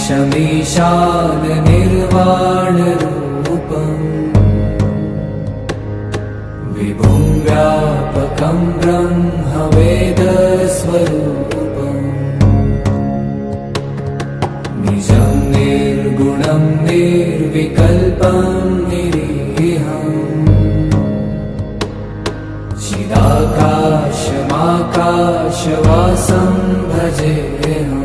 नमामीशमीशान निर्वाणरूपम् विभुं व्यापकं ब्रह्मवेदस्वरूपम् निजं निर्गुणं निर्विकल्पं निरीहम् चिदाकाशमाकाशवासं भजेऽहम्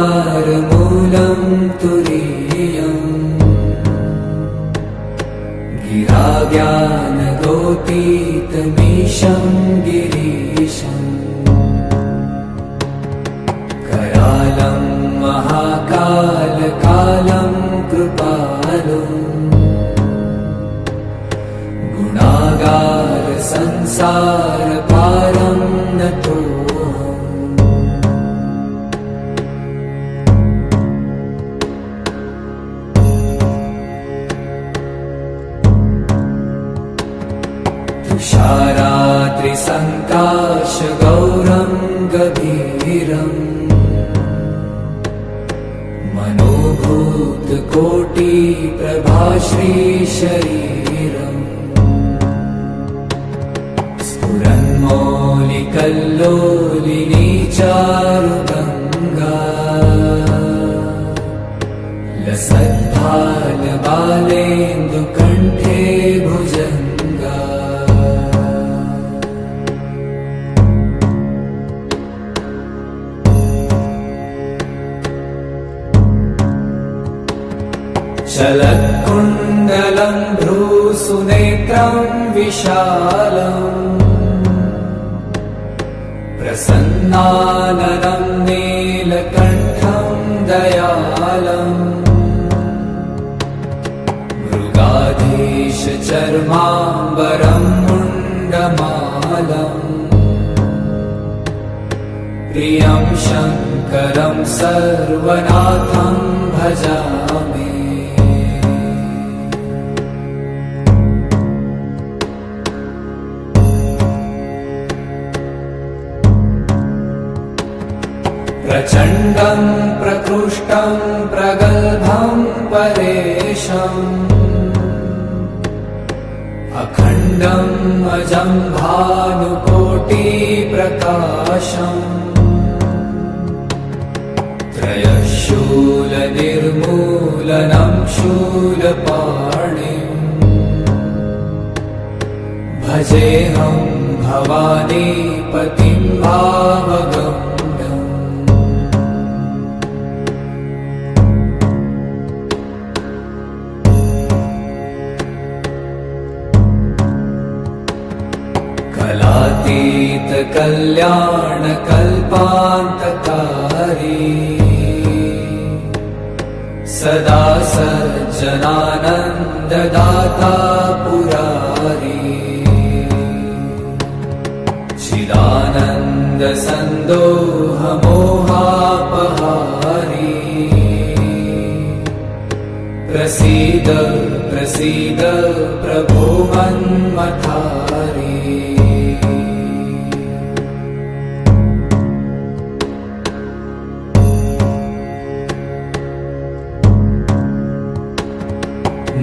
निराकारमोङ्कारमूलं तुरीयम् गिराज्ञानगोतीतमीशं गिरीशम् करालं महाकालकालं कृपालुम् गुणागार संसारपारं नतोऽहम् तुषारात्रिसङ्काशगौरं गभीरम् मनोभूतकोटिप्रभाश्रीशरीरम् स्फुरन्मौलिकल्लोलिनी चारुगङ्गा लसद्भालबालेन्दुकण्ठे भुजङ्गा चलत्कुण्डलं भ्रूसुनेत्रं विशालम् प्रसन्नाननं नीलकण्ठं दयालम् मृगाधीशचर्माम्बरं मुण्डमालम् प्रियं शङ्करं सर्वनाथं भजामि प्रचण्डं प्रकृष्टं प्रगल्भं परेशम् अखण्डं अजं भानुकोटिप्रकाशम् त्रयशूलनिर्मूलनं शूलपाणिम् भजेऽहं भवानीपतिं भावगम् कलातीतकल्याणकल्पान्तकारी सदा सज्जनानन्ददाता पुरारी चिदानन्दसन्दोहमोहापहारी प्रसीद प्रसीद प्रभो मन्मथारी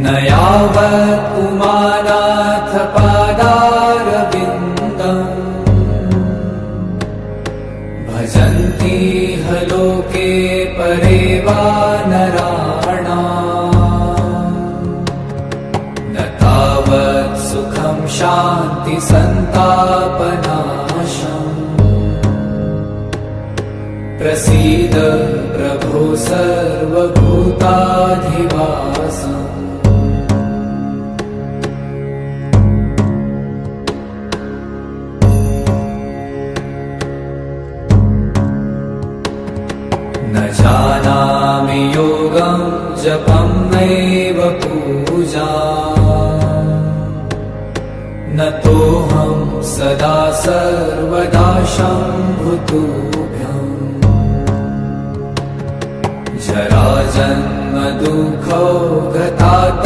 न यावत् उमानाथ पादारविन्दम् भजन्ति ह लोके परे वा नराणाम् न तावत् सुखं शान्ति सन्तापनाशम् प्रसीद प्रभो सर्वभूताधिवासम् न जानामि योगं जपं नैव पूजा न तोऽहं सदा सर्वदा शम्भुतुभ्यम् जराजन्म दुःखौ गतातप्यमानम्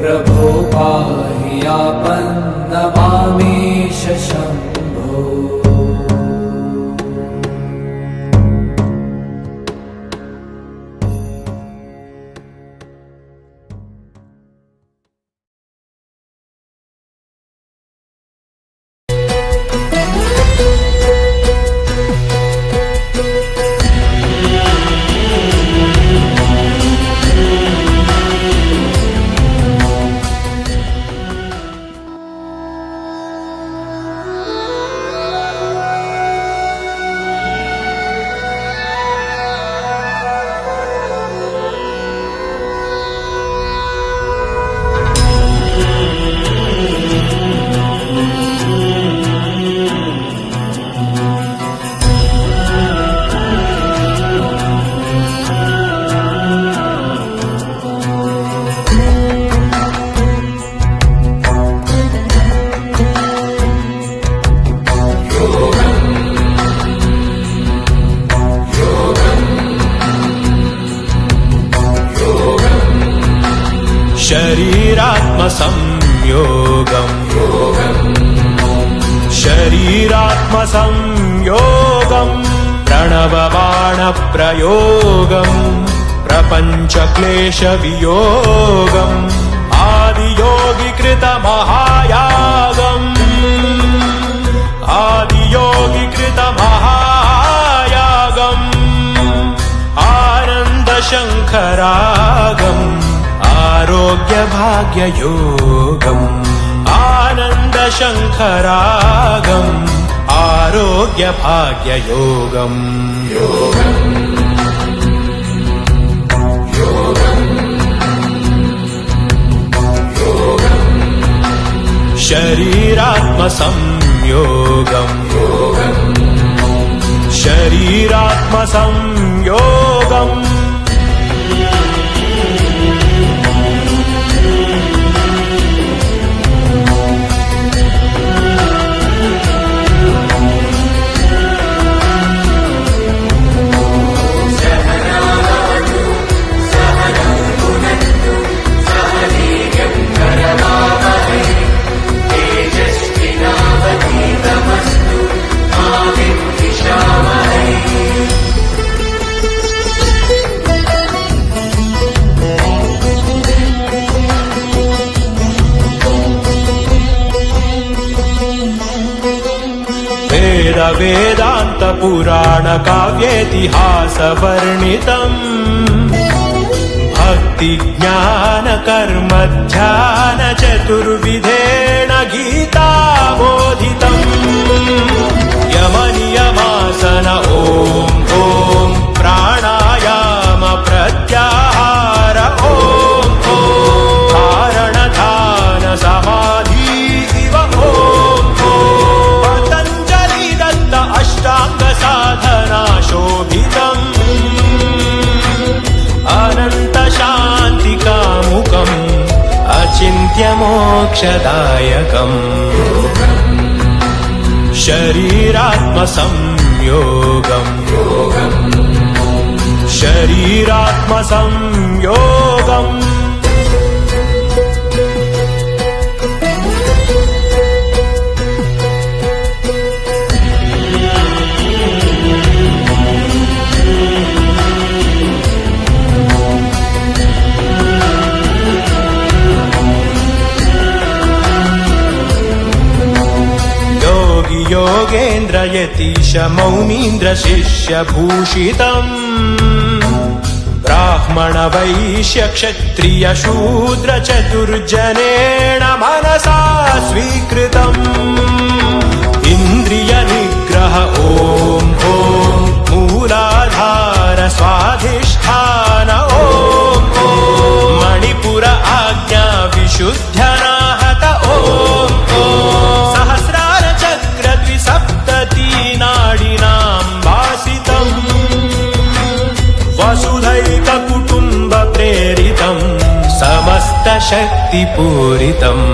प्रभो पाहि आपन्नमामीश शम्भो। शरीरात्मसंयोगम् प्रणवबाणप्रयोगम् प्रपञ्चक्लेशवियोगम् आदियोगिकृतमहायागम् आनन्दशङ्खरागम् आरोग्यभाग्ययोगम् आनन्दशङ्खरागम् आरोग्यभाग्ययोगम् शरीरात्मसंयोगम् शरीरात्मसंयोगम् वेदान्त पुराण काव्येतिहासवर्णितम् भक्ति ज्ञान कर्म ध्यान चतुर्विधेन गीता बोधितम् यमनियमासन ॐ ॐ प्राणायाम प्रत्याहार ॐ ॐ धारण ध्यान समाधि इव ॐ अष्टाङ्गसाधना शोभितम् अनन्तशान्तिकामुकम् अचिन्त्यमोक्षदायकम् शरीरात्मसंयोगम् शरीरात्मसंयोगम् योगेन्द्र यतीश मौनीन्द्र शिष्य भूषितम् ब्राह्मण वैश्य क्षत्रिय शूद्र चतुर्जनेन मनसा स्वीकृतम् इन्द्रिय निग्रह ॐ ॐ मूलाधार स्वाधिष्ठान ॐ ॐ मणिपुर आज्ञा विशुद्ध्यनाहत ॐ ॐ सहस्रार चक्र द्विसप्तति नाडिनां वासितम् वसुधैक कुटुम्ब प्रेरितम् समस्त शक्ति पूरितम्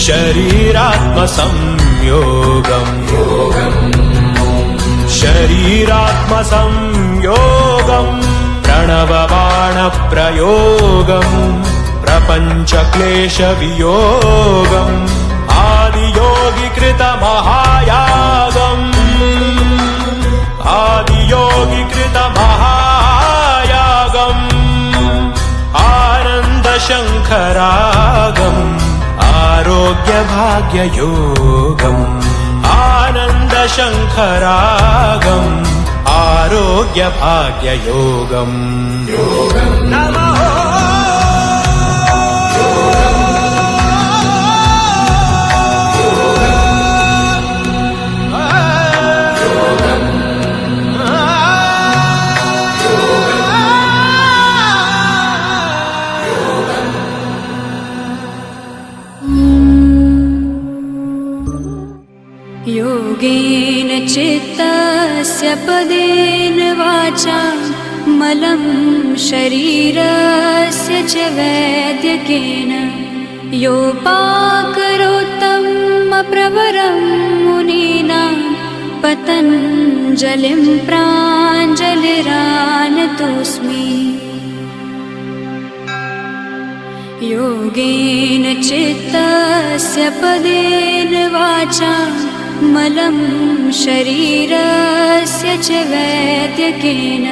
शरीरात्मसंयोगम् शरीरात्मसंयोगम् प्रणवबाणप्रयोगम् प्रपञ्चक्लेशवियोगम् आदियोगिकृतमहायागम् आदियोगिकृतमहायागम् आनन्दशङ्खरागम् आरोग्यभाग्ययोगम् आनन्दशङ्खरागम् आरोग्यभाग्ययोगम् नमः। योगेन चित्तस्य पदेन वाचा मलं शरीरस्य च वैद्यकेन योपाकरोत्तम प्रवरं मुनीनां पतञ्जलिं प्राञ्जलिरानतोऽस्मि। योगेन चित्तस्य पदेन वाचा मलं शरीरस्य च वैद्यकेन